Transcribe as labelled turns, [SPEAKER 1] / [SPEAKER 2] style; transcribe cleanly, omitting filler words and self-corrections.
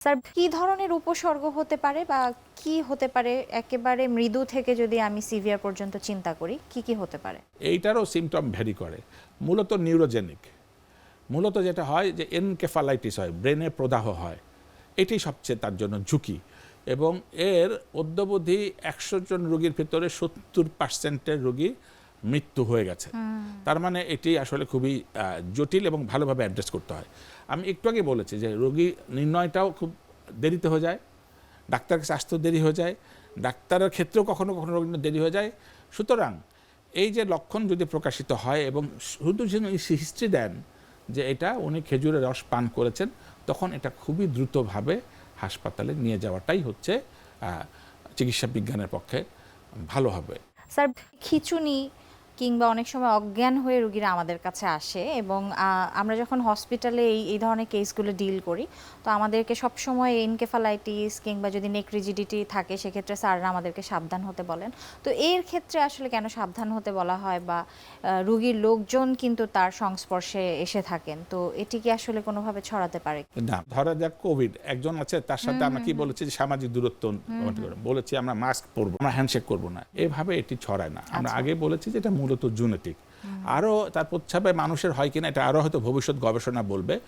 [SPEAKER 1] Sir কি ধরনের উপসর্গ হতে পারে বা কি হতে পারে একেবারে মৃদু থেকে যদি আমি সিভিয়ার পর্যন্ত চিন্তা করি কি হতে পারে?
[SPEAKER 2] এইটারও সিমটম ভ্যারি করে, মূলত নিউরোজেনিক। মূলত যেটা হয় যে এনকেফালাইটিস হয়, ব্রেনে প্রদাহ হয়, এটি সবচেয়ে তার জন্য ঝুঁকি। এবং এর অদ্যাবধি 100 জন রোগীর ভিতরে 70% রোগী মৃত্যু হয়ে গেছে। তার মানে এটি আসলে খুবই জটিল এবং ভালোভাবে অ্যাড্রেস করতে হয়। আমি একটু আগে বলেছি যে রোগী নির্ণয়টাও খুব দেরিতে হয়ে যায়, ডাক্তারের কাছে আসতেও দেরি হয়ে যায়, ডাক্তারের ক্ষেত্রেও কখনো কখনো রোগী দেরি হয়ে যায়। সুতরাং এই যে লক্ষণ যদি প্রকাশিত হয় এবং শুধু যেন হিস্ট্রি দেন যে এটা উনি খেজুরের রস পান করেছেন, তখন এটা খুবই দ্রুতভাবে হাসপাতালে নিয়ে যাওয়াটাই হচ্ছে চিকিৎসা বিজ্ঞানের পক্ষে ভালো হবে।
[SPEAKER 1] স্যার খিঁচুনি কিংবা অনেক সময় অজ্ঞান হয়ে রোগীরা আমাদের কাছে আসে এবং আমরা যখন হসপিটালে এই ধরনের কেসগুলো ডিল করি তো আমাদেরকে সবসময় এনকেফালাইটিস কিংবা যদি নেক রিজিডিটি থাকে সেক্ষেত্রে স্যাররা আমাদেরকে সাবধান হতে বলেন। তো এর ক্ষেত্রে আসলে কেন সাবধান হতে বলা হয় বা রোগীর লোকজন কিন্তু তার সংস্পর্শে এসে থাকেন, তো এটি কি আসলে কোনোভাবে ছড়াতে পারে?
[SPEAKER 2] না, ধরা যাক কোভিড একজন আছে, তার সাথে আমরা কি বলেছি যে সামাজিক দূরত্ব বলেছি, আমরা মাস্ক পরবো, আমরা হ্যান্ডশেক করবো না, এভাবে এটি ছড়ায় না। আমরা আগে বলেছি যে এটা মূলত জেনেটিক। আরও তার প্রচ্ছাবে মানুষের হয় কিনা এটা আরও হয়তো ভবিষ্যৎ গবেষণা বলবে।